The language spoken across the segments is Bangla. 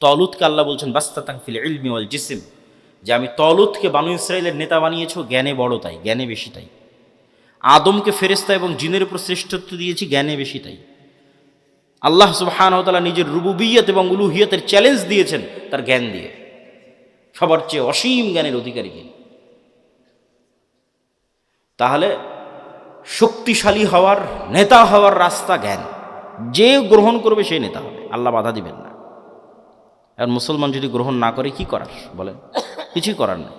তলুতকে আল্লাহ বলছেন বাস্তাতাং ফিল ইলমি ওয়াল জিসম, যে আমি তলুতকে বানু ইসরায়েলের নেতা বানিয়েছো, জ্ঞানে বড় তাই, জ্ঞানে বেশি তাই। আদমকে ফেরেশতা এবং জিনের উপর শ্রেষ্ঠত্ব দিয়েছি, জ্ঞানে বেশি তাই। আল্লাহ সুবহানাহু ওয়া তাআলা নিজের রুবুবিয়ত এবং উলুহিয়তের চ্যালেঞ্জ দিয়েছেন তার জ্ঞান দিয়ে, সবার চেয়ে অসীম জ্ঞানের অধিকারী কে? তাহলে শক্তিশালী হওয়ার, নেতা হওয়ার রাস্তা জ্ঞান। যে গ্রহণ করবে সেই নেতা হবে, আল্লাহ বাধা দিবেন না। আর মুসলমান যদি গ্রহণ না করে কি করার বলেন? কিছুই করার নেই।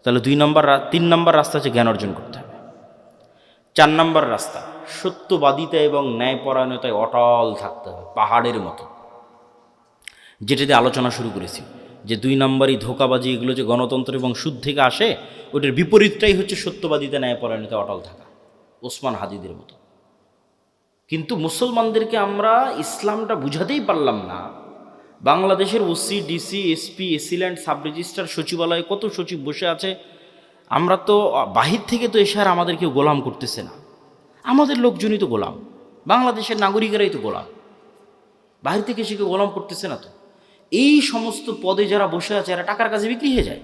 তাহলে 3 নম্বর রাস্তা হচ্ছে জ্ঞান অর্জন করতে হবে। 4 নম্বর রাস্তা সত্যবাদিতা এবং ন্যায়পরায়ণতায় অটল থাকতে হবে, পাহাড়ের মতো। যেটাতে আলোচনা শুরু করেছি যে 2 নম্বরই ধোঁকাবাজি, এগুলো যে গণতন্ত্র এবং সুদ থেকে আসে, ওটার বিপরীতটাই হচ্ছে সত্যবাদিতা, ন্যায়পরায়ণতায় অটল থাকা, ওসমান হাদিদের মতো। কিন্তু মুসলমানদেরকে আমরা ইসলামটা বুঝাতেই পারলাম না। বাংলাদেশের OC, DC, SP, AC land, sub registrar, সচিবালয়ে কত সচিব বসে আছে। আমরা তো বাহির থেকে তো এসে আর আমাদের কেউ গোলাম করতেছে না, আমাদের লোকজনই তো গোলাম, বাংলাদেশের নাগরিকেরাই তো গোলাম, বাহির থেকে এসে কেউ গোলাম করতেছে না তো। এই সমস্ত পদে যারা বসে আছে এরা টাকার কাছে বিক্রি হয়ে যায়,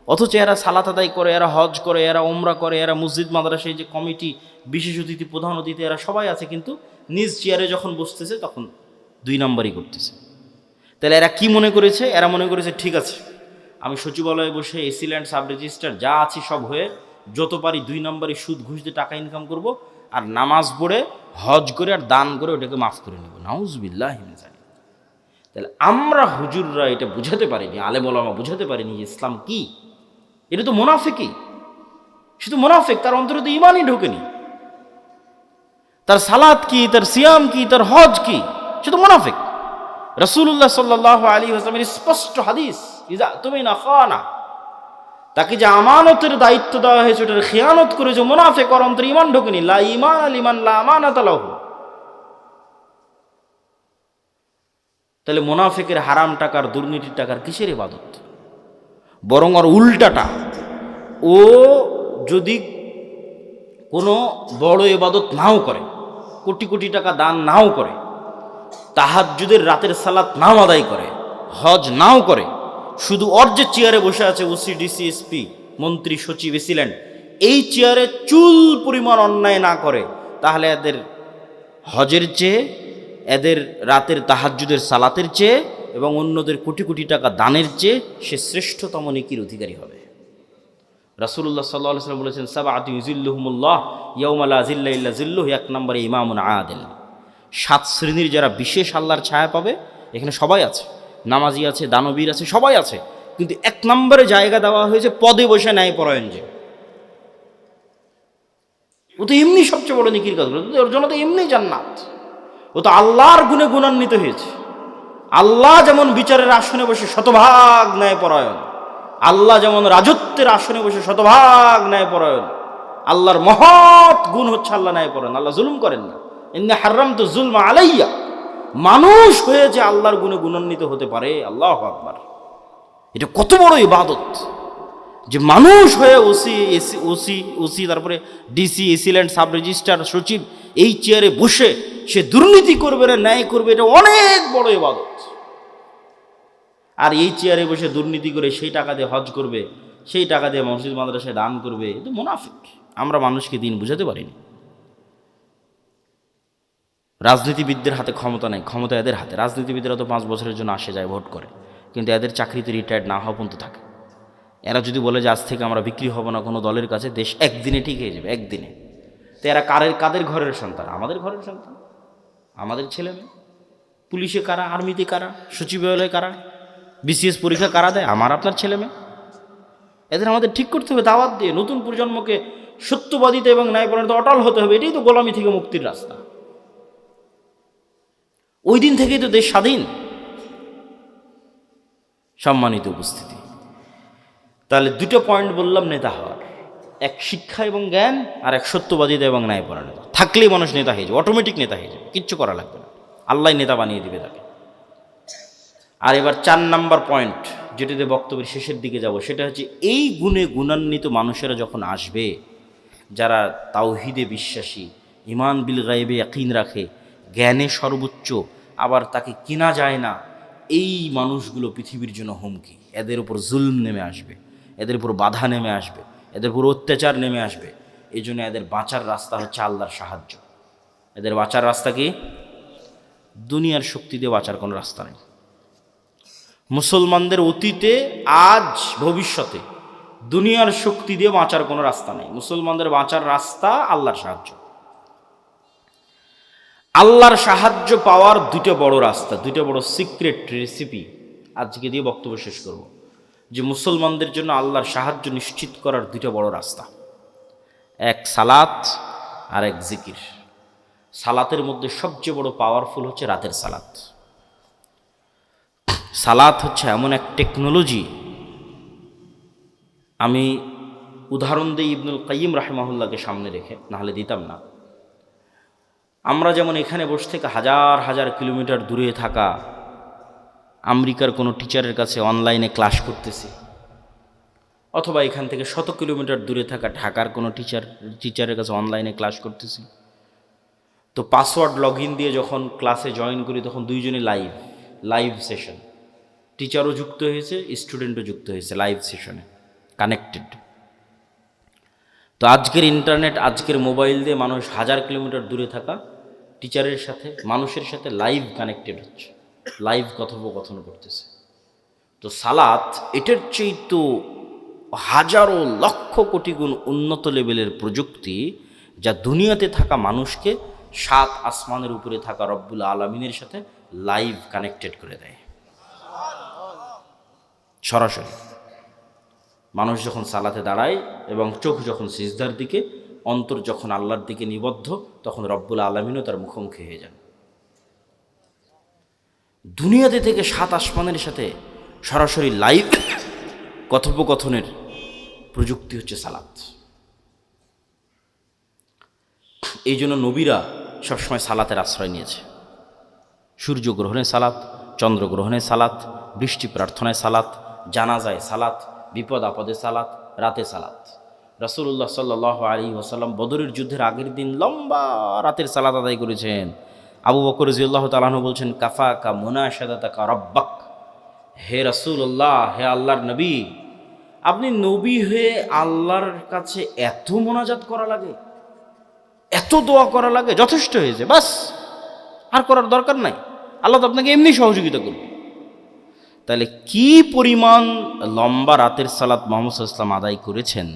অথচ এরা সালাত আদায় করে, এরা হজ করে, এরা ওমরা করে, এরা মসজিদ মাদ্রাসায় যে কমিটি, বিশেষ অতিথি, প্রধান অতিথি, এরা সবাই আছে, কিন্তু নিজ চেয়ারে যখন বসতেছে তখন 2 নম্বরই করতেছে। তাহলে এরা কি মনে করেছে? এরা মনে করেছে ঠিক আছে, আমি সচিবালয়ে বসে এসিল্যান্ড, সাব রেজিস্ট্রার যা আছি সব হয়ে যত পারি 2 নম্বরই সুদ ঘুষ দিয়ে টাকা ইনকাম করব, আর নামাজ পড়ে হজ করে আর দান করে ওটাকে মাফ করে নেব। নাউজুবিল্লাহি মিন যালিক। তাহলে আমরা হুজুররা এটা বুঝাতে পারিনি, আলেম ওলামা বুঝাতে পারিনি যে ইসলাম কি। এটা তো মুনাফিকই, সে তো মুনাফিক, তার অন্তরে তো ইমানই ঢোকেনি। তার সালাত কি, তার সিয়াম কি, তার হজ কি, সে তো মুনাফিক। রাসূলুল্লাহ সাল্লাল্লাহু আলাইহি ওয়াসাল্লামের স্পষ্ট হাদিস, ইজা তুমিনা খানা, তাকে যে আমানতের দায়িত্ব দেওয়া হয়েছে ওটার খেয়ানত করে যে মুনাফিক, ওর অন্তরে ইমান ঢোকেনি। লা ঈমান লিমান লা আমানাতা লাহু। তাহলে মুনাফিকের হারাম টাকার, দুর্নীতির টাকার কিসের ইবাদত? বরং ওর উল্টাটা, ও যদি কোনো বড় ইবাদত নাও করে, কোটি কোটি টাকা দান নাও করে, তাহাজ্জুদের রাতের সালাত নাও আদায় করে, হজ নাও করে, শুধু ওর যে চেয়ারে বসে আছে ওসি, ডিসি, এসপি, মন্ত্রী, সচিব, এসিল্যান্ড, এই চেয়ারে চুল পরিমাণ অন্যায় না করে, তাহলে এদের হজের চেয়ে, এদের রাতের তাহাজ্জুদের সালাতের চেয়ে এবং অন্যদের কোটি কোটি টাকা দানের চেয়ে সে শ্রেষ্ঠতম নেকির অধিকারী হবে। রাসূলুল্লাহ সাল্লাল্লাহু আলাইহি ওয়াসাল্লাম বলেছেন, সাবআতু ইউযিল্লুহুমুল্লাহ ইয়াওমা লা যিল্লা ইল্লা যিল্লুহু। 1 নম্বরে ইমামুন আদিল। 7 শ্রেণীর যারা বিশেষ আল্লাহর ছায়া পাবে, এখানে সবাই আছে, নামাজি আছে, দানবীর আছে, সবাই আছে, কিন্তু 1 নম্বরে জায়গা দেওয়া হয়েছে পদে বসে ন্যায়পরায়ণ যে। ও তো এমনি সবচেয়ে বড় নেকির কাজ করে, ওর জন্য তো এমনি জান্নাত। ও তো আল্লাহর গুণে গুণান্বিত হয়েছে। আল্লাহ যেমন বিচারের আসনে বসে শতভাগ ন্যায়পরায়ণ, আল্লাহ যেমন রাজত্বের আসনে বসে শতভাগ ন্যায়পরায়ণ, আল্লাহর মহৎ গুণ হচ্ছে আল্লাহ ন্যায়পরায়ণ। আল্লাহ জুলুম করেন না। ইন্না হারামতু যুলমা আলাইয়া। মানুষ হয়ে যে আল্লাহর গুণে গুণান্বিত হতে পারে, আল্লাহু আকবার, এটা কত বড় ইবাদত যে মানুষ হয়ে ওসি তারপরে ডিসি, এসিল্যান্ড, সাব রেজিস্ট্রার, সচিব, এই চেয়ারে বসে সে দুর্নীতি করবে না, ন্যায় করবে, এটা অনেক বড় ইবাদত। আর এই চেয়ারে বসে দুর্নীতি করে সেই টাকা দিয়ে হজ করবে, সেই টাকা দিয়ে মসজিদ মাদ্রাসায় দান করবে, এটা মুনাফিক। আমরা মানুষকে দিন বুঝাতে পারিনি। রাজনীতিবিদদের হাতে ক্ষমতা নেই, ক্ষমতা এদের হাতে। রাজনীতিবিদরা তো 5 বছরের জন্য আসে যায়, ভোট করে, কিন্তু এদের চাকরিতে রিটায়ার্ড না হওয়া পর্যন্ত থাকে। এরা যদি বলে যে আজ থেকে আমরা বিক্রি হব না কোনো দলের কাছে, দেশ একদিনে ঠিক হয়ে যাবে, একদিনে। তো এরা কাদের ঘরের সন্তান? আমাদের ঘরের সন্তান, আমাদের ছেলে মেয়ে। পুলিশে কারা, আর্মিতে কারা, সচিবালয়ে কারা, বিসিএস পরীক্ষা কারা দেয়? আমার আপনার ছেলে মেয়ে। এদের আমাদের ঠিক করতে হবে দাওয়াত দিয়ে। নতুন প্রজন্মকে সত্যবাদিতা এবং ন্যায়পরায়ণতা অটল হতে হবে। এটাই তো গোলামি থেকে মুক্তির রাস্তা। ওই দিন থেকেই তো দেশ স্বাধীন। সম্মানিত উপস্থিতি, তাহলে 2টো পয়েন্ট বললাম নেতা হওয়ার, এক শিক্ষা এবং জ্ঞান, আর এক সত্যবাদিতা এবং ন্যায়পরায়ণতা। থাকলেই মানুষ নেতা হয়ে যাবে, অটোমেটিক নেতা হয়ে যাবে, কিচ্ছু করা লাগবে না, আল্লাহ নেতা বানিয়ে দিবে তাকে। আর এবার 4 নম্বর পয়েন্ট, যেটাতে বক্তব্যের শেষের দিকে যাব, সেটা হচ্ছে এই গুণে গুণান্বিত মানুষেরা যখন আসবে, যারা তাওহীদে বিশ্বাসী, ঈমান বিল গায়বে ইয়াকিন রাখে, জ্ঞানে সর্বোচ্চ, আবার তাকে কিনা যায় না, এই মানুষগুলো পৃথিবীর জন্য হুমকি। এদের উপর জুলম নেমে আসবে, এদের উপর বাধা নেমে আসবে, এদের উপর অত্যাচার নেমে আসবে। এই জন্য এদের বাঁচার রাস্তা হচ্ছে আল্লাহর সাহায্য। এদের বাঁচার রাস্তা কি? দুনিয়ার শক্তি দিয়ে বাঁচার কোনো রাস্তা নেই। মুসলমানদের অতীতে, আজ, ভবিষ্যতে দুনিয়ার শক্তি দিয়ে বাঁচার কোনো রাস্তা নেই। মুসলমানদের বাঁচার রাস্তা আল্লাহর সাহায্য। আল্লাহর সাহায্য পাওয়ার দুটো বড় রাস্তা, দুটো বড় সিক্রেট রেসিপি আজকে দিয়ে বক্তব্য শেষ করব। যে মুসলমানদের জন্য আল্লাহর সাহায্য নিশ্চিত করার দুটো বড় রাস্তা, এক সালাত আর এক জিকির। সালাতের মধ্যে সবচেয়ে বড় পাওয়ারফুল হচ্ছে রাতের সালাত। সালাত হচ্ছে এমন এক টেকনোলজি, আমি উদাহরণ দিই ইবনুল কাইয়িম রাহিমাহুল্লাহকে সামনে রেখে, নাহলে দিতাম না। আমরা যেমন এখানে বসে থেকে হাজার হাজার কিলোমিটার দূরে থাকা আমেরিকার কোনো টিচারের কাছে অনলাইনে ক্লাস করতেছি, অথবা এখান থেকে 100 কিলোমিটার দূরে থাকা ঢাকার কোনো টিচারের কাছে অনলাইনে ক্লাস করতেছি, তো পাসওয়ার্ড লগ ইন দিয়ে যখন ক্লাসে জয়েন করি তখন দুইজনে লাইভ সেশন, টিচারও যুক্ত হয়েছে, স্টুডেন্টও যুক্ত হয়েছে লাইভ সেশনে, কানেক্টেড। তো আজকের ইন্টারনেট, আজকের মোবাইল দিয়ে মানুষ হাজার কিলোমিটার দূরে থাকা টিচারের সাথে, মানুষের সাথে লাইভ কানেক্টেড হচ্ছে, লাইভ কথোপকথন করতেছে। তো সালাত এটার চেয়ে তো হাজারো লক্ষ কোটি গুণ উন্নত লেভেলের প্রযুক্তি, যা দুনিয়াতে থাকা মানুষকে 7 আসমানের উপরে থাকা রব্বুল আলামিনের সাথে লাইভ কানেক্টেড করে দেয় সরাসরি। মানুষ যখন সালাতে দাঁড়ায় এবং চোখ যখন সিজদার দিকে, অন্তর যখন আল্লাহর দিকে নিবদ্ধ, তখন রব্বুল আলামিনও তার মুখোমুখি হয়ে যান। দুনিয়াতে থেকে 7 আসমানের সাথে সরাসরি লাইভ কথোপকথনের প্রযুক্তি হচ্ছে সালাত। এই জন্য নবীরা সবসময় সালাতের আশ্রয় নিয়েছে। সূর্যগ্রহণে সালাত, চন্দ্রগ্রহণে সালাত, বৃষ্টি প্রার্থনায় সালাত, জানাজায় সালাত, বিপদ আপদে সালাত, রাতে সালাত। রাসূলুল্লাহ সাল্লাল্লাহু আলাইহি ওয়াসাল্লাম বদরের যুদ্ধের আগের দিন লম্বা রাতের সালাত আদায় করেছেন। আবু বকর রাদিয়াল্লাহু তাআলা আনহু বলছেন, কাফাকা মুনাশাদাতাকা রাব্বাক, হে রাসূলুল্লাহ, হে আল্লাহর নবী, আপনি নবী হয়ে আল্লাহর কাছে এত মোনাজাত করা লাগে, এত দোয়া করা লাগে, যথেষ্ট হয়েছে, বাস, আর করার দরকার নাই, আল্লাহ তো আপনাকে এমনি সহযোগিতা করবে। তাহলে কি পরিমাণ লম্বা রাতের সালাত মুহাম্মদ সাল্লাল্লাহু আলাইহি ওয়াসাল্লাম আদায় করেছেন,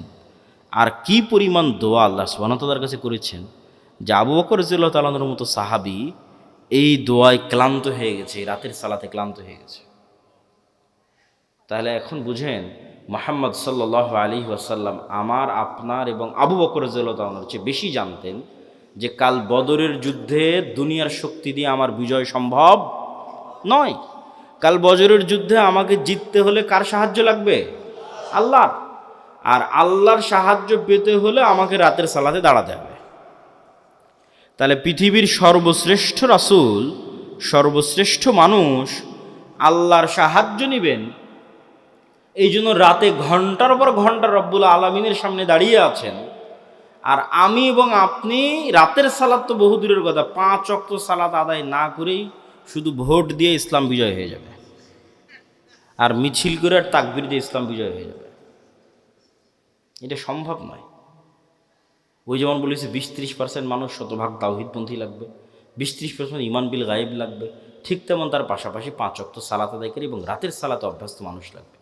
আর কি পরিমাণ দোয়া আল্লাহ সুবহানাহু ওয়া তাআলার কাছে করেছেন, যে আবু বকর রাদিয়াল্লাহু তাআলা আনহুর মতো সাহাবী এই দোয়ায় ক্লান্ত হয়ে গেছে, রাতের সালাতে ক্লান্ত হয়ে গেছে। তাহলে এখন বুঝেন, মুহাম্মদ সাল্লাল্লাহু আলাইহি ওয়াসাল্লাম আমার, আপনার এবং আবু বকর রাদিয়াল্লাহু তাআলার চেয়ে বেশি জানতেন যে কাল বদরের যুদ্ধে দুনিয়ার শক্তি দিয়ে আমার বিজয় সম্ভব নয়। কাল বদরের যুদ্ধে আমাকে জিততে হলে কার সাহায্য লাগবে? আল্লাহ। আর আল্লাহর সাহায্য পেতে হলে আমাকে রাতের সালাতে দাঁড়াতে হবে। তাহলে পৃথিবীর সর্বশ্রেষ্ঠ রাসূল, সর্বশ্রেষ্ঠ মানুষ আল্লাহর সাহায্য নেবেন, এই জন্য রাতে ঘন্টার পর ঘন্টা রব্বুল আলামিনের সামনে দাঁড়িয়ে আছেন। আর আমি এবং আপনি রাতের সালাত তো বহু দূরের কথা, 5 ওয়াক্ত সালাত আদায় না করেই শুধু ভোট দিয়ে ইসলাম বিজয় হয়ে যাবে, আর মিছিল করে আর তাকবীর দিয়ে ইসলাম বিজয় হয়ে যাবে, এটা সম্ভব নয়। ওই যেমন বলেছে 20-30% মানুষ শতভাগ তাওহীদপন্থী লাগবে, 20-30% ঈমান বিল গায়েব লাগবে, ঠিক তেমন তার পাশাপাশি 5 ওয়াক্ত সালাত আদায়কারী এবং রাতের সালাতে অভ্যস্ত মানুষ লাগবে।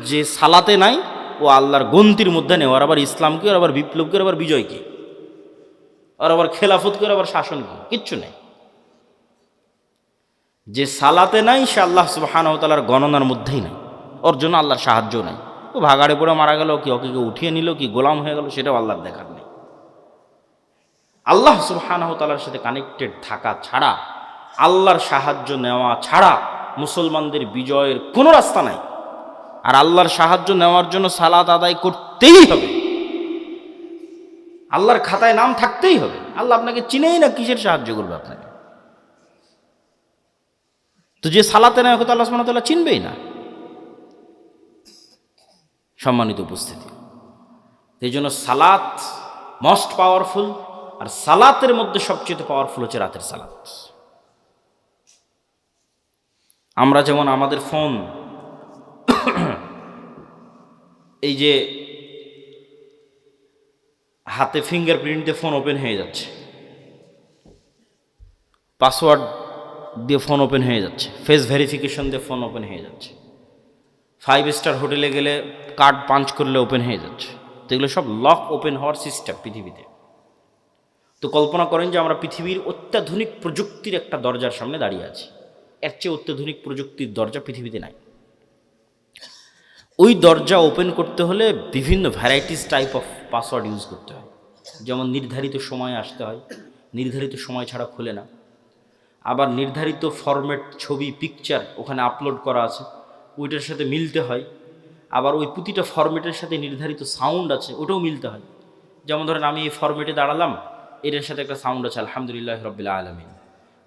যে সালাতে নাই ও আল্লাহর গন্তির মধ্যে নেই, আর আবার ইসলামকে, আর আবার বিপ্লবকে, আর আবার বিজয়কে, আর আবার খেলাফতকে, আর আবার শাসনকে, কিচ্ছু নেই। যে সালাতে নাই সে আল্লাহ সুবহানাহু ওয়া তাআলার গণনার মধ্যেই নাই, ওর জন্য আল্লাহর সাহায্য নাই। ও ভাগাড়ে পড়ে মারা গেল, কি ওকে উঠিয়ে নিল, কি গোলাম হয়ে গেল, সেটাও আল্লাহর দেখার নেই। আল্লাহ সুবহানাহু ওয়া তাআলার সাথে কানেক্টেড থাকা ছাড়া, আল্লাহর সাহায্য নেওয়া ছাড়া মুসলমানদের বিজয়ের কোনো রাস্তা নাই। আর আল্লাহর সাহায্য নেওয়ার জন্য সালাত আদায় করতেই হবে, আল্লাহর খাতায় নাম থাকতেই হবে। আল্লাহ আপনাকে চিনেই না, কিসের সাহায্য করবে আপনাকে? তো যে সালাতে নেয় ওকে তো আল্লাহ সুবহানাহু ওয়া তাআলা চিনবেই না। সম্মানিত উপস্থিতি, এই জন্য সালাত মোস্ট পাওয়ারফুল, আর সালাতের মধ্যে সবচেয়ে পাওয়ারফুল হচ্ছে রাতের সালাত। আমরা যেমন আমাদের ফোন, এই যে হাতে ফিঙ্গারপ্রিন্ট দিয়ে ফোন ওপেন হয়ে যাচ্ছে, পাসওয়ার্ড দিয়ে ফোন ওপেন হয়ে যাচ্ছে, ফেস ভেরিফিকেশন দিয়ে ফোন ওপেন হয়ে যাচ্ছে, 5 স্টার হোটেলে গেলে কার্ড পাঞ্চ করলে ওপেন হয়ে যাচ্ছে। তো এগুলো সব লক ওপেন হওয়ার সিস্টেম পৃথিবীতে। তো কল্পনা করেন যে আমরা পৃথিবীর অত্যাধুনিক প্রযুক্তির একটা দরজার সামনে দাঁড়িয়ে আছি। এর চেয়ে অত্যাধুনিক প্রযুক্তির দরজা পৃথিবীতে নাই। ওই দরজা ওপেন করতে হলে বিভিন্ন varieties type of password use করতে হয়। যেমন নির্ধারিত সময়ে আসতে হয়, নির্ধারিত সময় ছাড়া খোলে না। আবার নির্ধারিত ফরম্যাট ছবি পিকচার ওখানে আপলোড করা আছে, ওইটার সাথে মিলতে হয়। আবার ওই প্রতিটা ফরম্যাটের সাথে নির্ধারিত সাউন্ড আছে, ওটাও মিলতে হয়। যেমন ধরেন আমি এই ফরম্যাটে দাঁড়ালাম, এটার সাথে একটা সাউন্ড আছে আলহামদুলিল্লাহ রাব্বিল আলামিন।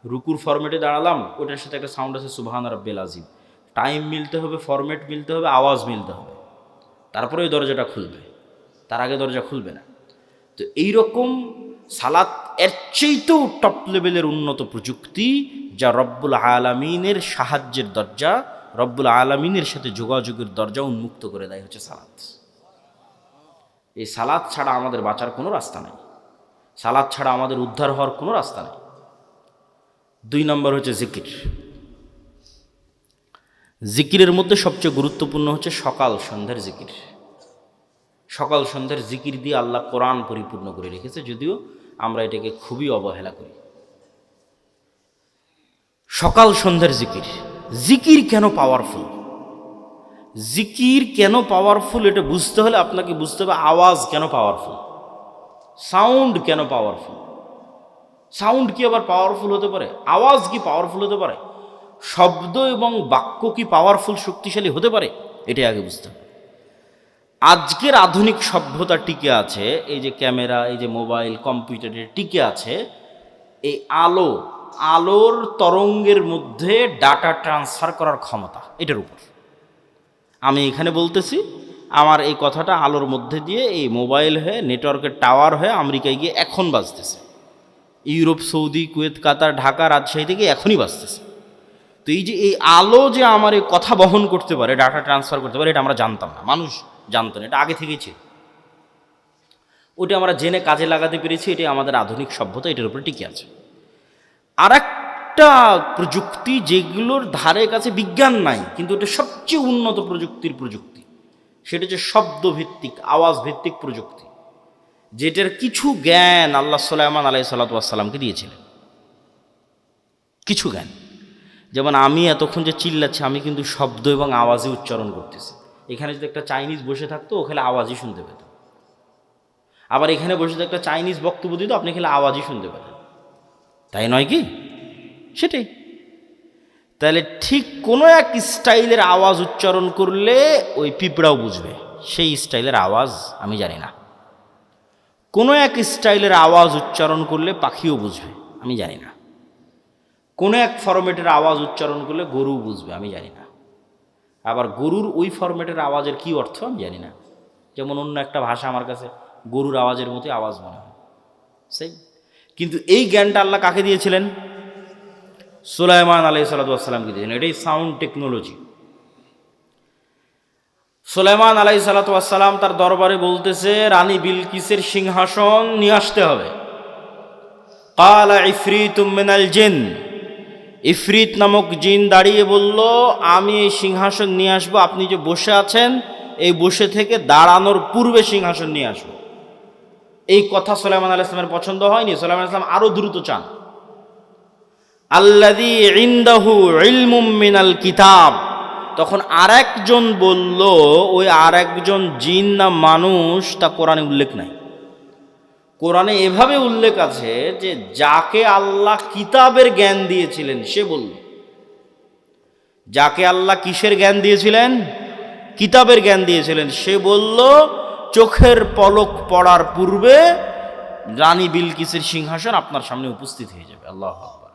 রুকুর ফরম্যাটে দাঁড়ালাম, ওটার সাথে একটা সাউন্ড আছে সুবহান রাব্বিল আযীম। টাইম মিলতে হবে, ফরম্যাট মিলতে হবে, আওয়াজ মিলতে হবে, তারপরে ওই দরজাটা খুলবে, তার আগে দরজা খুলবে না। তো এইরকম সালাত এর চেয়েতেও টপ লেভেলের উন্নত প্রযুক্তি, যা রব্বুল আলামিনের সাহায্যের দরজা, রব্বুল আলামিনের সাথে যোগাযোগের দরজা উন্মুক্ত করে দেয় হচ্ছে সালাত। এই সালাত ছাড়া আমাদের বাঁচার কোনো রাস্তা নেই, সালাত ছাড়া আমাদের উদ্ধার হওয়ার কোনো রাস্তা নেই। 2 নম্বর হচ্ছে জিকির। জিকিরের মধ্যে সবচেয়ে গুরুত্বপূর্ণ হচ্ছে সকাল সন্ধ্যার জিকির। সকাল সন্ধ্যার জিকির দিয়ে আল্লাহ কোরআন পরিপূর্ণ করে রেখেছে, যদিও আমরা এটাকে খুবই অবহেলা করি। সকাল সন্ধ্যার জিকির। জিকির কেন পাওয়ারফুল? জিকির কেন পাওয়ারফুল এটা বুঝতে হলে আপনাকে বুঝতে হবে আওয়াজ কেন পাওয়ারফুল, সাউন্ড কেন পাওয়ারফুল। সাউন্ড কি আবার পাওয়ারফুল হতে পারে? আওয়াজ কি পাওয়ারফুল হতে পারে? শব্দ এবং বাক্য কি পাওয়ারফুল, শক্তিশালী হতে পারে? এটাই আগে বুঝতে হবে। আজকের আধুনিক সভ্যতা টিকে আছে, এই যে ক্যামেরা, এই যে মোবাইল, কম্পিউটারের টিকে আছে এই আলোর তরঙ্গের মধ্যে ডাটা ট্রান্সফার করার ক্ষমতা, এটার উপর। আমি এখানে বলতেছি, আমার এই কথাটা আলোর মধ্যে দিয়ে এই মোবাইল হয়ে, নেটওয়ার্কের টাওয়ার হয়ে আমেরিকায় গিয়ে এখন বাজতেছে, ইউরোপ, সৌদি, কুয়েত, কাতার, ঢাকা, রাজশাহী থেকে এখনই বাজতেছে। তো এই যে এই আলো যে আমার এই কথা বহন করতে পারে, ডাটা ট্রান্সফার করতে পারে, এটা আমরা জানতাম না, মানুষ জানতো না, এটা আগে থেকেই ছিল। ওটা আমরা জেনে কাজে লাগাতে পেরেছি, এটাই আমাদের আধুনিক সভ্যতা, এটার উপরে টিকে আছে। আর একটা প্রযুক্তি যেগুলোর ধারে কাছে বিজ্ঞান নাই, কিন্তু এটা সবচেয়ে উন্নত প্রযুক্তির প্রযুক্তি, সেটা হচ্ছে শব্দভিত্তিক, আওয়াজ ভিত্তিক প্রযুক্তি, যেটার কিছু জ্ঞান আল্লাহ সুলাইমান আলাইহিস সালামকে দিয়েছিলেন। কিছু জ্ঞান, যেমন আমি এতক্ষণ যে চিল্লাচ্ছি, আমি কিন্তু শব্দ এবং আওয়াজে উচ্চারণ করতেছি। এখানে যদি একটা চাইনিজ বসে থাকতো, ও খেলে আওয়াজই শুনতে পেত। আবার এখানে বসে যদি একটা চাইনিজ বক্তব্য দিত, আপনি খেলে আওয়াজই শুনতে পেতেন, তাই নয় কি? সেটাই। তাহলে ঠিক কোনো এক স্টাইলের আওয়াজ উচ্চারণ করলে ওই পিঁপড়াও বুঝবে, সেই স্টাইলের আওয়াজ আমি জানি না। কোনো এক স্টাইলের আওয়াজ উচ্চারণ করলে পাখিও বুঝবে, আমি জানি না। কোনো এক ফরম্যাটের আওয়াজ উচ্চারণ করলে গরু বুঝবে, আমি জানি না। আবার গরুর ওই ফরম্যাটের আওয়াজের কি অর্থ আমি জানি না। যেমন অন্য একটা ভাষা আমার কাছে গরুর আওয়াজের মতোই আওয়াজ মনে হয়, সেই। কিন্তু এই জ্ঞানটা আল্লাহ কাকে দিয়েছিলেন? সুলাইমান আলাইহিস সালামকে দিয়েছেন। এটাই সাউন্ড টেকনোলজি। সুলাইমান আলাইহিস সালাম তার দরবারে বলতেছে, রানী বিলকিসের সিংহাসন নিয়ে আসতে হবে। ক্বালা ইফরিতুম মিনাল জিন, ইফরিত নামক জিন দাঁড়িয়ে বলল, আমি এই সিংহাসন নিয়ে আসবো, আপনি যে বসে আছেন এই বসে থেকে দাঁড়ানোর পূর্বে সিংহাসন নিয়ে আসবো। এই কথা সুলাইমান আলাইহিস সালামের পছন্দ হয়নি। সুলাইমান আলাইহিস সালাম আরো দ্রুত চান। আল্লাযী ইনদাহু ইলমুম মিনাল কিতাব, তখন আরেকজন বলল, ওই আরেকজন জিন না মানুষ তা কোরআনে উল্লেখ নাই। কোরআনে এভাবে উল্লেখ আছে যে যাকে আল্লাহ কিতাবের জ্ঞান দিয়েছিলেন সে বলল। যাকে আল্লাহ কিসের জ্ঞান দিয়েছিলেন? কিতাবের জ্ঞান দিয়েছিলেন, সে বলল চোখের পলক পড়ার পূর্বে রানী বিলকিসের সিংহাসন আপনার সামনে উপস্থিত হয়ে যাবে। আল্লাহু আকবার।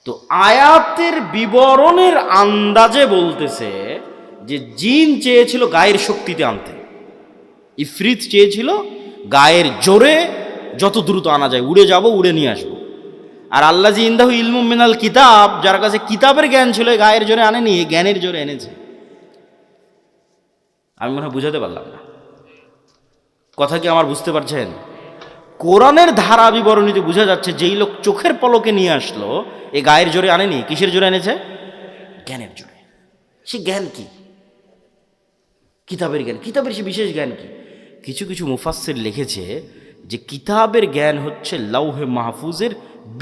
তো আয়াতের বিবরণের আন্দাজে বলতেছে যে জিন চেয়েছিল গায়ের শক্তিতে আনতে, ইফরিত চেয়েছিল গায়ের জোরে যত দ্রুত আনা যায়, উড়ে যাব, উড়ে নিয়ে আসবো। আর আল্লাহ জি ইন্দাহু ইলমুম মিনাল কিতাব, যার কাছে কিতাবের জ্ঞান ছিল, গায়ের জোরে আনেনি, জ্ঞানের জোরে এনেছে। আমি মনে হয় বুঝাতে পারলাম না, কথা কি আমার বুঝতে পারছেন? কোরআনের ধারা বিবরণীতে বোঝা যাচ্ছে যেই লোক চোখের পলকে নিয়ে আসলো, এ গায়ের জোরে আনেনি, কিসের জোরে এনেছে? জ্ঞানের জোরে। সে জ্ঞান কি? কিতাবের জ্ঞান। কিতাবের সে বিশেষ জ্ঞান কি? কিছু কিছু মুফাসসির লিখেছে যে কিতাবের জ্ঞান হচ্ছে লাউহে মাহফুজের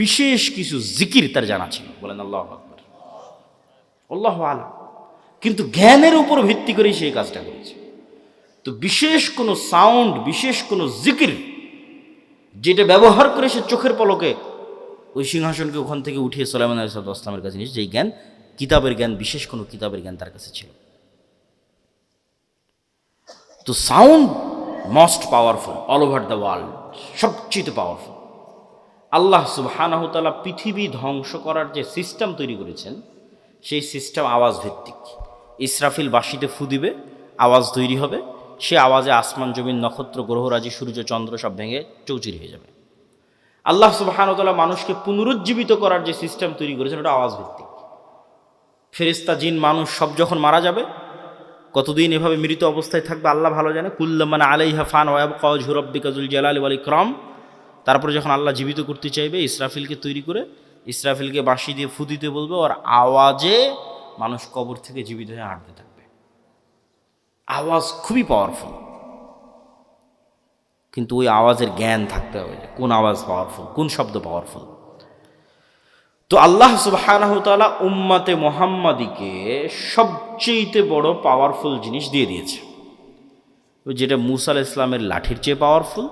বিশেষ কিছু জিকির তার জানা ছিল। বলেন আল্লাহু আকবার, আল্লাহু আলাম। কিন্তু জ্ঞানের উপর ভিত্তি করেই সেই কাজটা করেছে। তো বিশেষ কোনো সাউন্ড, বিশেষ কোনো জিকির যেটা ব্যবহার করে সে চোখের পলকে ওই সিংহাসনকে ওখান থেকে উঠিয়ে সুলাইমান আলাইহিস সালামের কাছে নিয়েছে, যেই জ্ঞান কিতাবের জ্ঞান, বিশেষ কোনো কিতাবের জ্ঞান তার কাছে ছিল। তো sound most powerful all over the world, সবচেয়ে পাওয়ারফুল। আল্লাহ সুবহানাহু ওয়া তাআলা পৃথিবী ধ্বংস করার যে সিস্টেম তৈরি করেছেন, সেই সিস্টেম আওয়াজ ভিত্তিক। ইসরাফিল বাঁশিতে ফু দিবে, আওয়াজ তৈরি হবে, সে আওয়াজে আসমান জমিন নক্ষত্র গ্রহরাজি সূর্য চন্দ্র সব ভেঙে চৌচির হয়ে যাবে। আল্লাহ সুবহানাহু ওয়া তাআলা মানুষকে পুনরুজ্জীবিত করার যে সিস্টেম তৈরি করেছেন, ওটা আওয়াজ ভিত্তিক। ফেরেশতা জিন মানুষ সব যখন মারা যাবে, কতদিন এভাবে মৃত অবস্থায় থাকবে আল্লাহ ভালো জানে। কুল্লামান আলাইহা ফান ওয়া ইয়াবকা ওয়াজহু রাব্বিকা যুল জালালি ওয়াল ইকরাম। তারপরে যখন আল্লাহ জীবিত করতে চাইবে, ইসরাফিলকে তৈরি করে ইসরাফিলকে বাঁশি দিয়ে ফু দিতে বলবে, আর আওয়াজে মানুষ কবর থেকে জীবিত হয়ে হাঁটতে থাকবে। আওয়াজ খুবই পাওয়ারফুল, কিন্তু ওই আওয়াজের জ্ঞান থাকতে হবে যে কোন আওয়াজ পাওয়ারফুল, কোন শব্দ পাওয়ারফুল। তো আল্লাহ সুবহানাহু ওয়া তাআলা উম্মতে মুহাম্মাদিকে সবচেয়ে বড় পাওয়ারফুল জিনিস দিয়ে দিয়েছে, যেটা মূসা আলাইহিস সালামের লাঠির চেয়ে পাওয়ারফুল,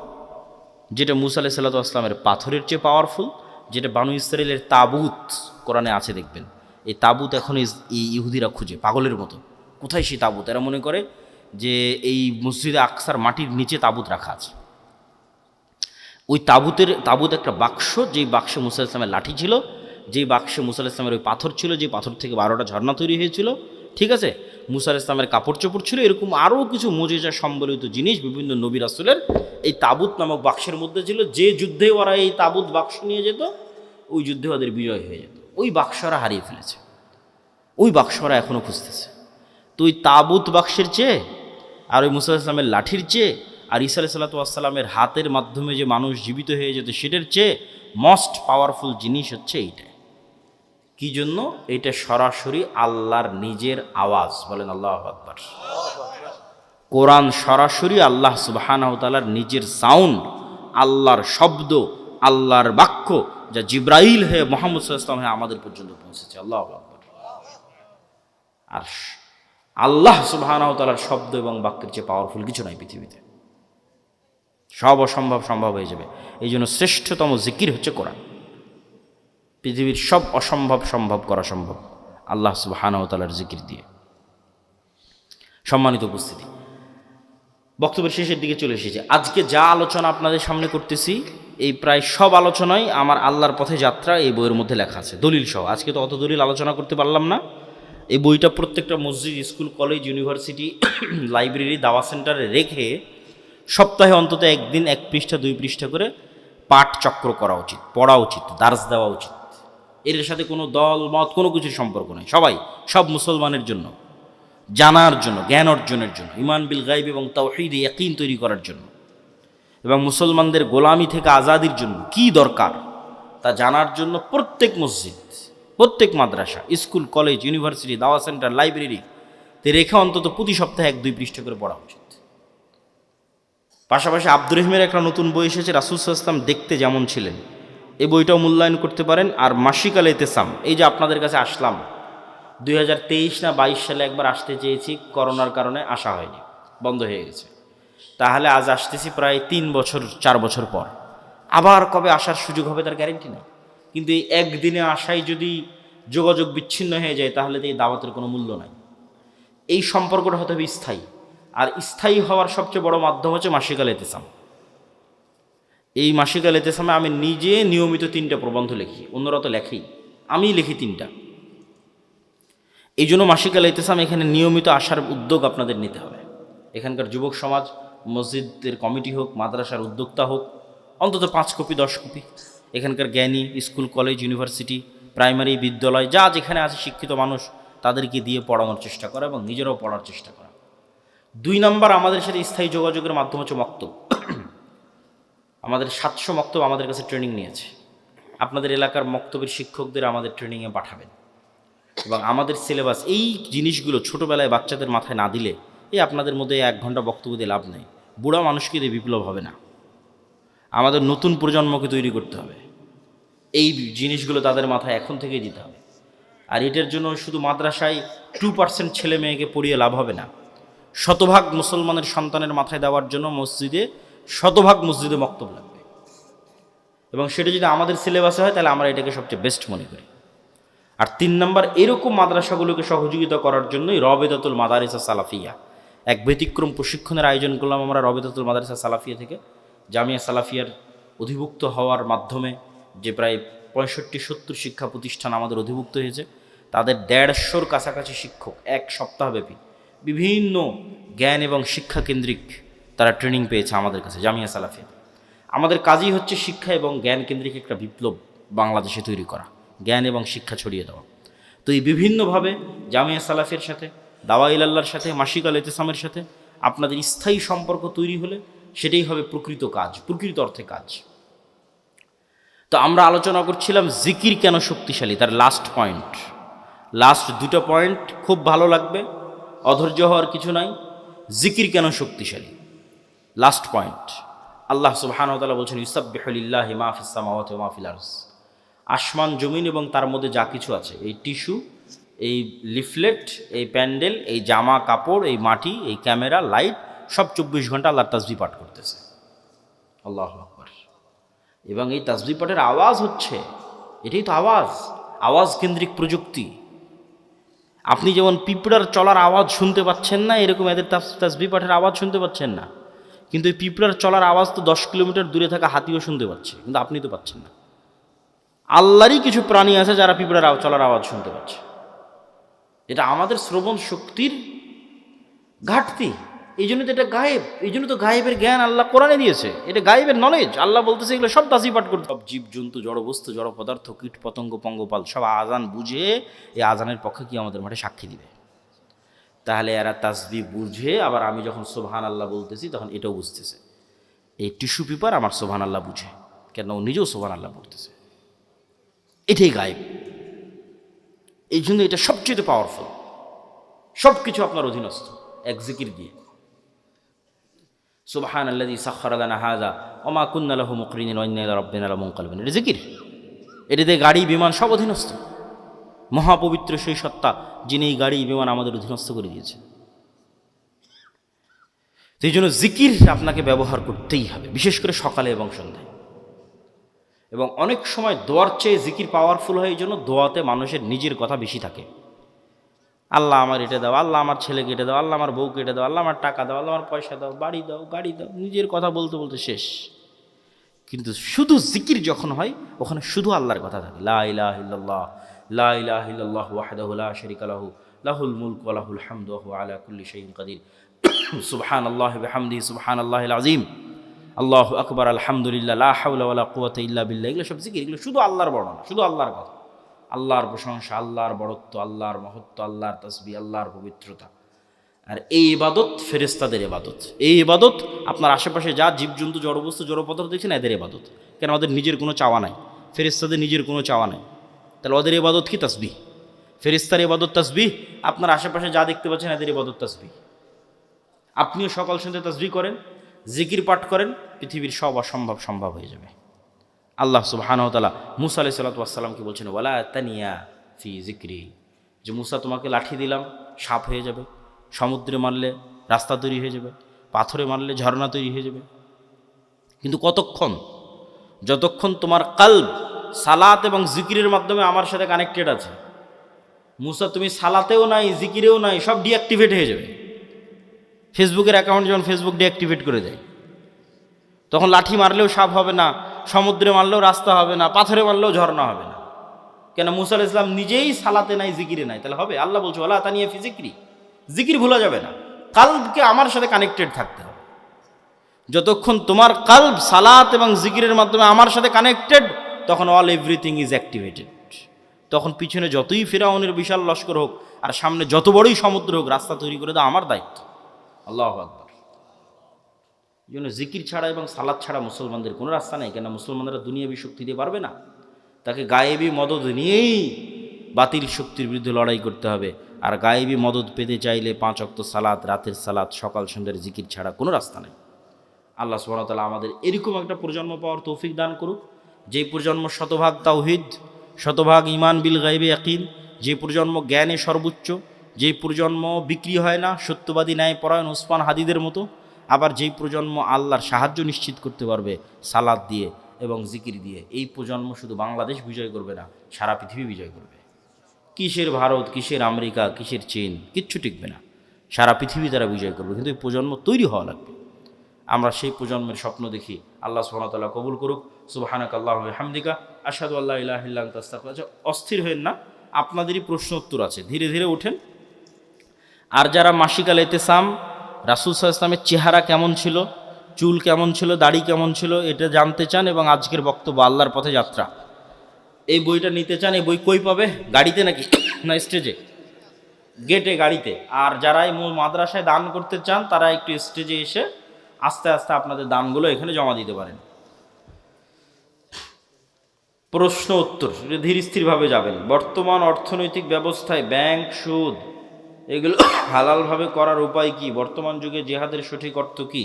যেটা মূসা আলাইহিস সালামের পাথরের চেয়ে পাওয়ারফুল, যেটা বানু ইসরাইলের তাবুত কোরআনে আছে দেখবেন। এই তাবুত এখন এই ইহুদিরা খুঁজে পাগলের মতো, কোথায় সেই তাবুত? এরা মনে করে যে এই মসজিদে আকসার মাটির নিচে তাবুত রাখা আছে। ওই তাবুত একটা বাক্স, যেই বাক্সে মূসা আলাইহিস সালামের লাঠি ছিল, যেই বাক্সে মূসা আলাইহিস সালামের ওই পাথর ছিল, যে পাথর থেকে 12টা ঝর্ণা তৈরি হয়েছিল, ঠিক আছে, মূসা আলাইহিস সালামের কাপড় চোপড় ছিল, এরকম আরও কিছু মুজিজা সম্বলিত জিনিস বিভিন্ন নবী রাসূলের এই তাবুত নামক বাক্সের মধ্যে ছিল। যে যুদ্ধে ওরা এই তাবুত বাক্স নিয়ে যেত, ওই যুদ্ধে ওদের বিজয় হয়ে যেত। ওই বাক্স ওরা হারিয়ে ফেলেছে, ওই বাক্স ওরা এখনও খুঁজতেছে। তো ওই তাবুত বাক্সের চেয়ে, আর ওই মূসা আলাইহিস সালামের লাঠির চেয়ে, আর ঈসা আলাইহিস সালামের হাতের মাধ্যমে যে মানুষ জীবিত হয়ে যেত, সেটার চেয়ে মোস্ট পাওয়ারফুল জিনিস হচ্ছে এইটা। কি জন্য? এটা সরাসরি আল্লাহর নিজের আওয়াজ। বলেন আল্লাহু আকবার। কোরআন সরাসরি আল্লাহ সুবহানাহু ওয়া তাআলার নিজের সাউন্ড, আল্লাহর শব্দ, আল্লাহর বাক্য, যা জিবরাইল হয়ে মুহাম্মদ সাল্লাল্লাহু আলাইহি ওয়াসাল্লাম হয়ে আমাদের পর্যন্ত পৌঁছেছে। আল্লাহু আকবার। আর আল্লাহ সুবহানাহু ওয়া তাআলার শব্দ এবং বাক্যের চেয়ে পাওয়ারফুল কিছু নাই পৃথিবীতে। সব অসম্ভব সম্ভব হয়ে যাবে। এই জন্য শ্রেষ্ঠতম জিকির হচ্ছে কোরআন। পৃথিবীর সব অসম্ভব সম্ভব করা সম্ভব আল্লাহ সুবহানাহু ওয়া তাআলার জিকির দিয়ে। সম্মানিত উপস্থিতি, বক্তব্যের শেষের দিকে চলে এসেছে। আজকে যা আলোচনা আপনাদের সামনে করতেছি, এই প্রায় সব আলোচনাই আমার আল্লাহর পথে যাত্রা এই বইয়ের মধ্যে লেখা আছে, দলিল সহ। আজকে তো অত দলিল আলোচনা করতে পারলাম না। এই বইটা প্রত্যেকটা মসজিদ, স্কুল, কলেজ, ইউনিভার্সিটি, লাইব্রেরি, দাওয়া সেন্টারে রেখে সপ্তাহে অন্তত একদিন 1 পৃষ্ঠা 2 পৃষ্ঠা করে পাঠ চক্র করা উচিত, পড়া উচিত, দার্স দেওয়া উচিত। এর সাথে কোনো দল মত কোনো কিছুর সম্পর্ক নেই। সব মুসলমানের জন্য, জানার জন্য, জ্ঞান অর্জনের জন্য, ঈমান বিল গায়ব এবং তাওহীদে ইয়াকিন তৈরি করার জন্য, এবং মুসলমানদের গোলামি থেকে আজাদির জন্য কি দরকার তা জানার জন্য প্রত্যেক মসজিদ, প্রত্যেক মাদ্রাসা, স্কুল, কলেজ, ইউনিভার্সিটি, দাওয়া সেন্টার, লাইব্রেরিতে রেখে অন্তত প্রতি সপ্তাহে 1-2 পৃষ্ঠা করে পড়া উচিত। পাশাপাশি আব্দুর রহিমের একটা নতুন বই এসেছে, রাসূল সাল্লাল্লাহু আলাইহি ওয়াসাল্লাম দেখতে যেমন ছিলেন, এই বইটাও মূল্যায়ন করতে পারেন। আর মাসিক আল ইতিসাম, এই যে আপনাদের কাছে আসলাম, 2023 না 22 সালে একবার আসতে চেয়েছি, করোনার কারণে আসা হয়নি, বন্ধ হয়ে গেছে। তাহলে আজ আসতেছি প্রায় 3 বছর 4 বছর পর। আবার কবে আসার সুযোগ হবে তার গ্যারেন্টি নেই। কিন্তু এই একদিনে আসাই যদি যোগাযোগ বিচ্ছিন্ন হয়ে যায়, তাহলে তো এই দাওয়াতের কোনো মূল্য নাই। এই সম্পর্কটা হতে হবে স্থায়ী, আর স্থায়ী হওয়ার সবচেয়ে বড় মাধ্যম হচ্ছে মাসিক আল ইতিসাম। এই মাসিক আল ইতিসামে আমি নিজে নিয়মিত 3টা প্রবন্ধ লিখি, অন্যরা তো লেখেই, আমি লিখি 3টা। এই জন্য মাসিক আল ইতিসাম এখানে নিয়মিত আসার উদ্যোগ আপনাদের নিতে হবে। এখানকার যুবক সমাজ, মসজিদের কমিটি হোক, মাদ্রাসার উদ্যোক্তা হোক, অন্তত 5 কপি 10 কপি এখানকার জ্ঞানী স্কুল, কলেজ, ইউনিভার্সিটি, প্রাইমারি বিদ্যালয় যা যেখানে আছে শিক্ষিত মানুষ তাদেরকে দিয়ে পড়ানোর চেষ্টা করা এবং নিজেরাও পড়ার চেষ্টা করা। 2 নম্বর, আমাদের সাথে স্থায়ী যোগাযোগের মাধ্যম হচ্ছে মক্তব। আমাদের 700 মক্তব আমাদের কাছে ট্রেনিং নিয়েছে। আপনাদের এলাকার মক্তবের শিক্ষকদের আমাদের ট্রেনিংয়ে পাঠাবেন এবং আমাদের সিলেবাস এই জিনিসগুলো ছোটোবেলায় বাচ্চাদের মাথায় না দিলে আপনাদের মধ্যে 1 ঘন্টা বক্তব্য দিয়ে লাভ নেই। বুড়া মানুষকে দিয়ে বিপ্লব হবে না। আমাদের নতুন প্রজন্মকে তৈরি করতে হবে। এই জিনিসগুলো তাদের মাথায় এখন থেকেই দিতে হবে। আর এটার জন্য শুধু মাদ্রাসায় 2% ছেলে মেয়েকে পড়িয়ে লাভ হবে না। শতভাগ মুসলমানের সন্তানের মাথায় দেওয়ার জন্য শতভাগ মসজিদে মক্তব লাগবে এবং সেটা যদি আমাদের সিলেবাসে হয় তাহলে আমরা এটাকে সবচেয়ে বেস্ট মনে করি। আর 3 নম্বর, এরকম মাদ্রাসাগুলোকে সহযোগিতা করার জন্যই রবেদাতুল মাদারিসা সালাফিয়া এক ব্যতিক্রম প্রশিক্ষণের আয়োজন করলাম আমরা রবেদাতুল মাদারিসা সালাফিয়া থেকে। জামিয়া সালাফিয়ার অধিভুক্ত হওয়ার মাধ্যমে যে প্রায় 65-70 শিক্ষা প্রতিষ্ঠান আমাদের অধিভুক্ত হয়েছে, তাদের 150-র কাছাকাছি শিক্ষক 1 সপ্তাহব্যাপী বিভিন্ন জ্ঞান এবং শিক্ষা কেন্দ্রিক তারা ট্রেনিং পেয়েছে আমাদের কাছে জামিয়া সালাফিয়া। আমাদের কাজই হচ্ছে শিক্ষা এবং জ্ঞান কেন্দ্রিক একটা বিপ্লব বাংলাদেশে তৈরি করা, জ্ঞান এবং শিক্ষা ছড়িয়ে দেওয়া। তো এই বিভিন্নভাবে জামিয়া সালাফিয়ার সাথে, দাওয়া ইলাল্লাহর সাথে, মাসিক আল ইতিসামের সাথে আপনাদের স্থায়ী সম্পর্ক তৈরি হলে সেটাই হবে প্রকৃত কাজ, প্রকৃত অর্থে কাজ। তো আমরা আলোচনা করছিলাম জিকির কেন শক্তিশালী, তার লাস্ট 2টা পয়েন্ট খুব ভালো লাগবে, অধৈর্য হওয়ার কিছু নাই। জিকির কেন শক্তিশালী, লাস্ট পয়েন্ট। আল্লাহ সুবহানাহু ওয়া তাআলা বলছেন ইউসাব্বিহু লিল্লাহি মা ফিস সামাওয়াতি ওয়া মা ফিল আরদ। আসমান জমিন এবং তার মধ্যে যা কিছু আছে, এই টিস্যু, এই লিফলেট, এই প্যান্ডেল, এই জামা কাপড়, এই মাটি, এই ক্যামেরা, লাইট, সব 24 ঘন্টা আল্লাহর তাসবিহ পাঠ করতেছে। আল্লাহু আকবার। এবং এই তাসবিহ পাঠের আওয়াজ হচ্ছে, এটাই তো আওয়াজ কেন্দ্রিক প্রযুক্তি। আপনি যেমন পিঁপড়ার চলার আওয়াজ শুনতে পাচ্ছেন না, এরকম এদের তাসবিহ পাঠের আওয়াজ শুনতে পাচ্ছেন না। কিন্তু এই পিঁপড়ার চলার আওয়াজ তো 10 কিলোমিটার দূরে থাকা হাতিও শুনতে পাচ্ছে, কিন্তু আপনি তো পাচ্ছেন না। আল্লাহরই কিছু প্রাণী আছে যারা পিঁপড়ার চলার আওয়াজ শুনতে পাচ্ছে। এটা আমাদের শ্রবণ শক্তির ঘাটতি, এই জন্য তো এটা গায়েব। এই জন্য তো গায়েবের জ্ঞান আল্লাহ কোরআনে দিয়েছে, এটা গায়েবের নলেজ। আল্লাহ বলতেছে এগুলো সব তাসবিহ পাঠ করতে। সব জীব জন্তু, জড় বস্তু, জড় পদার্থ, কীট পতঙ্গ, পঙ্গপাল সব আজান বুঝে এই আজানের পক্ষে কি আমাদের মাঠে সাক্ষী দিবে। তাহলে এরা তাসবিহ বুঝে, আবার আমি যখন সুবহানাল্লাহ বলতেছি তখন এটাও বুঝতেছে। এই টিস্যু পেপার আমার সুবহানাল্লাহ বুঝে, কেন ও নিজেও সুবহানাল্লাহ পড়তেছে। এটাই গায়েব। এই জন্য এটা সবচেয়ে পাওয়ারফুল। সব কিছু আপনার অধীনস্থ এক জিকির দিয়ে। সুবহানাল্লাযী সাখখারা লানা হাযা ওয়া মা কুন্না লাহু মুকরিনিন ওয়া ইন্না ইলা রাব্বিনা লামুনকালিবুন। এটা জিকির। এটাতে গাড়ি বিমান সব অধীনস্থ। মহাপবিত্র সেই সত্তা যিনি এই গাড়ি বিমান আমাদের অধীনস্থ করে দিয়েছেন। এই জন্য জিকির আপনাকে ব্যবহার করতেই হবে, বিশেষ করে সকালে এবং সন্ধ্যায়। এবং অনেক সময় দোয়ার চেয়ে জিকির পাওয়ারফুল হয়, এই জন্য দোয়াতে মানুষের নিজের কথা বেশি থাকে। আল্লাহ আমার এটা দাও, আল্লাহ আমার ছেলেকে এটা দাও, আল্লাহ আমার বউকে এটা দাও, আল্লাহ আমার টাকা দাও, আল্লাহ আমার পয়সা দাও, বাড়ি দাও, গাড়ি দাও, নিজের কথা বলতে বলতে শেষ। কিন্তু শুধু জিকির যখন হয় ওখানে শুধু আল্লাহর কথা থাকে। লা ইলাহা ইল্লাল্লাহ, লা ইলাহা ইল্লাল্লাহু ওয়াহদাহু লা শারীকা লাহু, লাহুল মুলকু ওয়া লাহুল হামদু ওয়া হুয়া আলা কুল্লি শাইইন কাদির, সুবহানাল্লাহি ওয়া বিহামদিহি সুবহানাল্লাহিল আযীম, আল্লাহু আকবার, আলহামদুলিল্লাহ, লা হাওলা ওয়া লা কুওয়াতা ইল্লা বিল্লাহ। এগুলো সব জিকির, এগুলো শুধু আল্লাহর বর্ণনা, শুধু আল্লাহর কথা, আল্লাহর প্রশংসা, আল্লাহর বড়ত্ব, আল্লাহর মহত্ব, আল্লাহর তাসবিহ, আল্লাহর পবিত্রতা। আর এই ইবাদত ফেরেশতাদের ইবাদত। এই ইবাদত আপনার আশেপাশে যা জীবজন্তু, জড়বস্তু, জড়পদার্থ দেখছেন, এদের ইবাদত। কেন? ওদের নিজের কোনো চাওয়া নাই, ফেরেশতাদের নিজের কোনো চাওয়া নাই। তাহলে ওদের ইবাদত কি? তাসবিহ। ফেরেশতার ইবাদত তাসবিহ, আপনার আশেপাশে যা দেখতে পাচ্ছেন এদের ইবাদত তাসবিহ। আপনিও সকাল সন্ধ্যা তাসবিহ করেন, জিকির পাঠ করেন, পৃথিবীর সব অসম্ভব সম্ভব হয়ে যাবে। আল্লাহ সুবহানাহু ওয়া তাআলা মূসা আলাইহিস সালাতু ওয়াস সালামকে বলছেন ওয়ালা তানিয়া ফি যিকরি, যে মূসা তোমাকে লাঠি দিলাম সাপ হয়ে যাবে, সমুদ্রে মারলে রাস্তা তৈরি হয়ে যাবে, পাথরে মারলে ঝর্ণা তৈরি হয়ে যাবে। কিন্তু কতক্ষণ? যতক্ষণ তোমার কলব সালাত এবং জিকিরের মাধ্যমে আমার সাথে কানেক্টেড আছে। মূসা তুমি সালাতেও নাই, জিকিরেও নাই, সব ডিঅ্যাক্টিভেট হয়ে যাবে। ফেসবুকের অ্যাকাউন্ট যখন ফেসবুক ডিঅ্যাক্টিভেট করে দেয়, তখন লাঠি মারলেও সাপ হবে না, সমুদ্রে মারলেও রাস্তা হবে না, পাথরে মারলেও ঝর্ণা হবে না। কেন? মূসা আলাইহিস সালাম নিজেই সালাতে নাই, জিকিরে নাই, তাহলে হবে? আল্লাহ বলছে ওয়ালা তানিয়া ফি যিকরি, জিকির ভুলা যাবে না। কলবকে আমার সাথে কানেক্টেড থাকতে হবে। যতক্ষণ তোমার কলব সালাত এবং জিকিরের মাধ্যমে আমার সাথে কানেক্টেড, তখন অল এভরিথিং ইজ অ্যাক্টিভেটেড। তখন পিছনে যতই ফিরাউনের বিশাল লস্কর হোক আর সামনে যত বড়ই সমুদ্র হোক, রাস্তা তৈরি করে দেওয়া আমার দায়িত্ব। আল্লাহু আকবার। এই জন্য জিকির ছাড়া এবং সালাত ছাড়া মুসলমানদের কোনো রাস্তা নেই। কেন মুসলমানরা দুনিয়াবী শক্তি দিয়ে পারবে না, তাকে গায়েবী মদদ নিয়েই বাতিল শক্তির বিরুদ্ধে লড়াই করতে হবে। আর গায়েবী মদদ পেতে চাইলে 5 ওয়াক্ত সালাত, রাতের সালাত, সকাল সন্ধ্যার জিকির ছাড়া কোনো রাস্তা নেই। আল্লাহ সুবহানাহু ওয়া তাআলা আমাদের এরকম একটা প্রজন্ম পাওয়ার তৌফিক দান করুক, যেই প্রজন্ম শতভাগ তাওহীদ, শতভাগ ঈমান বিল গায়বে ইয়াকিন, যে প্রজন্ম জ্ঞানে সর্বোচ্চ, যেই প্রজন্ম বিক্রি হয় না, সত্যবাদী ন্যায়পরায়ণ ওসমান হাদিদের মতো। আবার যেই প্রজন্ম আল্লাহর সাহায্য নিশ্চিত করতে পারবে সালাত দিয়ে এবং জিকির দিয়ে, এই প্রজন্ম শুধু বাংলাদেশ বিজয় করবে না, সারা পৃথিবী বিজয় করবে। কিসের ভারত, কিসের আমেরিকা, কিসের চীন, কিচ্ছু টিকবে না, সারা পৃথিবী তারা বিজয় করবে। কিন্তু এই প্রজন্ম তৈরি হওয়া লাগবে। আমরা সেই প্রজন্মের স্বপ্ন দেখি। আল্লাহ সুবহানাহু ওয়া তাআলা কবুল করুক। সুবহানাকাল্লাহু ওয়া বিহামদিকা আশহাদু আল্লা ইলাহা ইল্লা আনতা আস্তাগফিরুকা। অস্থির হবেন না, আপনাদেরই প্রশ্ন উত্তর আছে, ধীরে ধীরে ওঠেন। আর যারা মাসিকাল ইতিসাম, রাসূল সাল্লাল্লাহু আলাইহি ওয়াসাল্লামের চেহারা কেমন ছিল, চুল কেমন ছিল, দাড়ি কেমন ছিল, এটা জানতে চান এবং আজকের বক্তব্য আল্লাহর পথে যাত্রা, এই বইটা নিতে চান, এই বই কই পাবে? গাড়িতে নাকি না স্টেজে? গেটে, গাড়িতে। আর যারা এই মাদ্রাসায় দান করতে চান তারা একটু স্টেজে এসে আস্তে আস্তে আপনাদের দানগুলো এখানে জমা দিতে পারেন। প্রশ্ন উত্তর ধীর স্থিরভাবে যাবেন। বর্তমান অর্থনৈতিক ব্যবস্থায় ব্যাংক, সুদ এগুলো হালালভাবে করার উপায় কি? বর্তমান যুগে জিহাদের সঠিক অর্থ কি?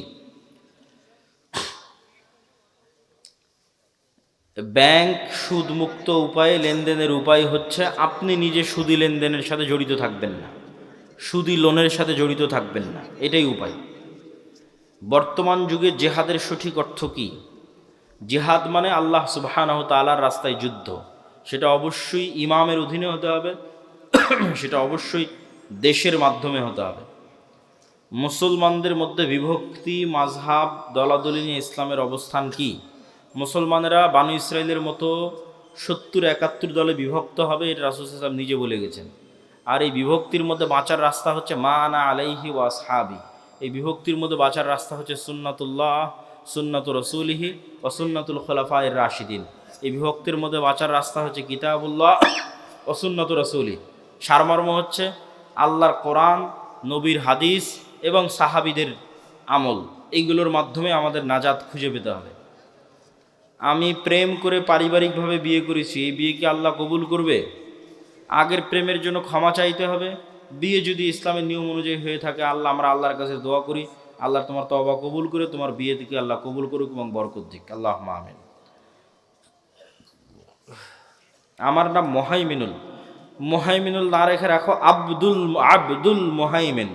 ব্যাংক সুদমুক্ত উপায়ে লেনদেনের উপায় হচ্ছে আপনি নিজে সুদী লেনদেনের সাথে জড়িত থাকবেন না, সুদী লোনের সাথে জড়িত থাকবেন না, এটাই উপায়। বর্তমান যুগে জেহাদের সঠিক অর্থ কি? জিহাদ মানে আল্লাহ সুবহানাহু ওয়া তাআলার রাস্তায় যুদ্ধ। সেটা অবশ্যই ইমামের অধীনে হতে হবে, সেটা অবশ্যই দেশের মাধ্যমে হতে হবে। মুসলমানদের মধ্যে বিভক্তি, মাযহাব, দলাদলি নিয়ে ইসলামের অবস্থান কি? মুসলমানেরা বানু ইসরাইলের মতো 70-71 দলে বিভক্ত হবে, এটা রাসূল সাল্লাল্লাহু আলাইহি ওয়াসাল্লাম নিজে বলে গেছেন। আর এই বিভক্তির মধ্যে বাঁচার রাস্তা হচ্ছে মা আনা আলাইহি ওয়া আসহাবি। এই বিভক্তির মধ্যে বাঁচার রাস্তা হচ্ছে সুন্নাতুল্লাহ, সুন্নাতু রাসূলিহি ওয়া সুন্নাতুল খুলাফায়ে রাশিদিন। এই বিভক্তির মধ্যে বাঁচার রাস্তা হচ্ছে কিতাবুল্লাহ ওয়া সুন্নাতু রাসূলি। সারমর্ম হচ্ছে আল্লাহর কোরআন, নবীর হাদিস এবং সাহাবীদের আমল, এইগুলোর মাধ্যমে আমাদের নাজাত খুঁজে পেতে হবে। আমি প্রেম করে পারিবারিকভাবে বিয়ে করেছি, এই বিয়ে কি আল্লাহ কবুল করবে? আগের প্রেমের জন্য ক্ষমা চাইতে হবে। বিয়ে যদি ইসলামের নিয়ম অনুযায়ী হয়ে থাকে, আমরা আল্লাহর কাছে দোয়া করি, আল্লাহ তোমার তওবা কবুল করে তোমার বিয়ে থেকে আল্লাহ কবুল করুক এবং বরকত দিক, আল্লাহুম্মা আমিন। আমার নাম মোহাইমিনুল, মোহাইমিনুল না রেখে রাখো আব্দুল মোহাইমিন।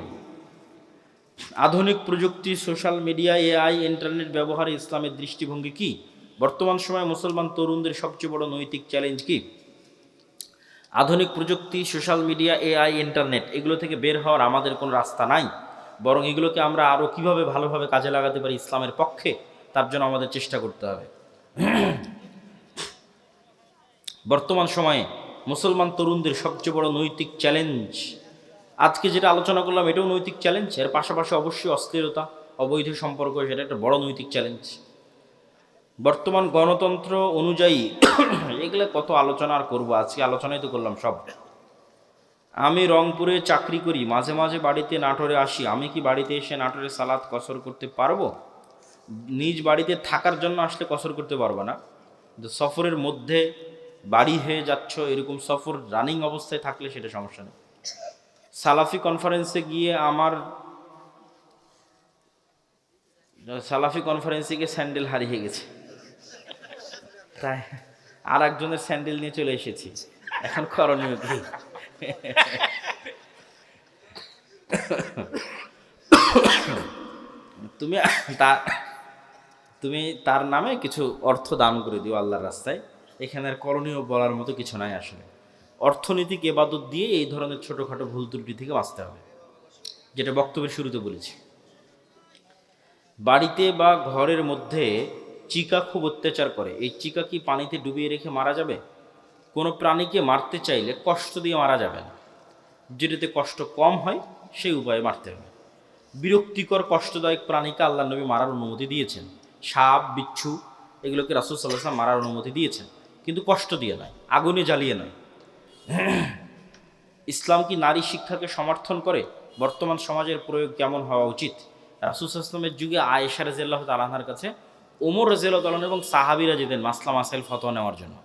আধুনিক প্রযুক্তি, সোশ্যাল মিডিয়া, এআই, ইন্টারনেট ব্যবহারে ইসলামের দৃষ্টিভঙ্গি কি? বর্তমান সময়ে মুসলমান তরুণদের সবচেয়ে বড় নৈতিক চ্যালেঞ্জ কি? আধুনিক প্রযুক্তি, সোশ্যাল মিডিয়া, এআই, ইন্টারনেট এগুলো থেকে বের হওয়ার আমাদের কোনো রাস্তা নাই, বরং এগুলোকে আমরা আরও কীভাবে ভালোভাবে কাজে লাগাতে পারি ইসলামের পক্ষে, তার জন্য আমাদের চেষ্টা করতে হবে। বর্তমান সময়ে মুসলমান তরুণদের সবচেয়ে বড় নৈতিক চ্যালেঞ্জ, আজকে যেটা আলোচনা করলাম এটাও নৈতিক চ্যালেঞ্জ, এর পাশাপাশি অবশ্যই অস্থিরতা, অবৈধ সম্পর্ক, সেটা একটা বড় নৈতিক চ্যালেঞ্জ। বর্তমান গণতন্ত্র অনুযায়ী এগুলো কত আলোচনা আর করবো, আজকে আলোচনাই তো করলাম সব। আমি রংপুরে চাকরি করি, মাঝে মাঝে বাড়িতে নাটোরে আসি, আমি কি বাড়িতে এসে নাটোরে সালাত কসর করতে পারবো? নিজ বাড়িতে থাকার জন্য আসলে কসর করতে পারবো না, কিন্তু সফরের মধ্যে বাড়ি হয়ে যাচ্ছ, এরকম সফর রানিং অবস্থায় থাকলে সেটা সমস্যা নেই। সালাফি কনফারেন্সে গিয়ে স্যান্ডেল হারিয়ে গেছে, তাই আর একজনের স্যান্ডেল নিয়ে চলে এসেছি, এখন করণীয় কি? তুমি তার নামে কিছু অর্থ দান করে দিও আল্লাহর রাস্তায়, এখানে আর করণীয় বলার মতো কিছু নাই। আসলে অর্থনৈতিক ইবাদত দিয়ে এই ধরনের ছোটোখাটো ভুল ত্রুটি থেকে বাঁচতে হবে, যেটা বক্তব্যের শুরুতে বলেছি। বাড়িতে বা ঘরের মধ্যে চিকা খুব অত্যাচার করে, এই চিকা কি পানিতে ডুবিয়ে রেখে মারা যাবে? কোনো প্রাণীকে মারতে চাইলে কষ্ট দিয়ে মারা যাবে না, যেটাতে কষ্ট কম হয় সেই উপায়ে মারতে হবে। বিরক্তিকর কষ্টদায়ক প্রাণীকে আল্লাহ নবী মারার অনুমতি দিয়েছেন, সাপ, বিচ্ছু এগুলোকে রাসূল সাল্লাল্লাহু আলাইহি ওয়াসাল্লাম মারার অনুমতি দিয়েছেন, কিন্তু কষ্ট দিয়ে নয়, আগুনে জ্বালিয়ে নয়। ইসলাম কি নারী শিক্ষাকে সমর্থন করে? বর্তমান সমাজের প্রয়োগ কেমন হওয়া উচিত? রাসূল সাল্লাল্লাহু আলাইহি ওয়াসাল্লামের যুগে আয়েশা রাদিয়াল্লাহু তাআলা আনহার কাছে ওমর রাদিয়াল্লাহু তাআলা এবং সাহাবীরা যেতেন মাসলা মাসাইল ফতোয়া নেওয়ার জন্য।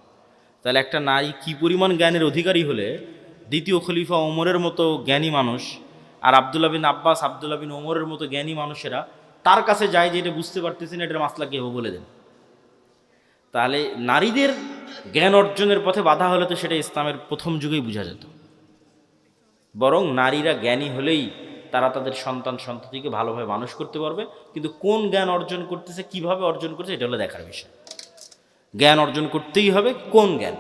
তাহলে একটা নারী কি পরিমাণ জ্ঞানের অধিকারী হলে দ্বিতীয় খলিফা ওমরের মতো জ্ঞানী মানুষ আর আব্দুল্লাহ বিন আব্বাস, আব্দুল্লাহ বিন ওমরের মতো জ্ঞানী মানুষেরা তার কাছে যায় যে এটা বুঝতে পারতেছি না, এটার মাসলা কি হবে বলে দেন। তাহলে নারীদের জ্ঞান অর্জনের পথে বাধা হলে তো সেটা ইসলামের প্রথম যুগেই বোঝা যেত। বরং নারীরা জ্ঞানী হলেই তারা তাদের সন্তান সন্ততিকে ভালোভাবে মানুষ করতে পারবে। কিন্তু কোন জ্ঞান অর্জন করতেছে, কিভাবে অর্জন করছে, এটা হলো দেখার বিষয়। জ্ঞান অর্জন করতেই হবে, কোন জ্ঞান।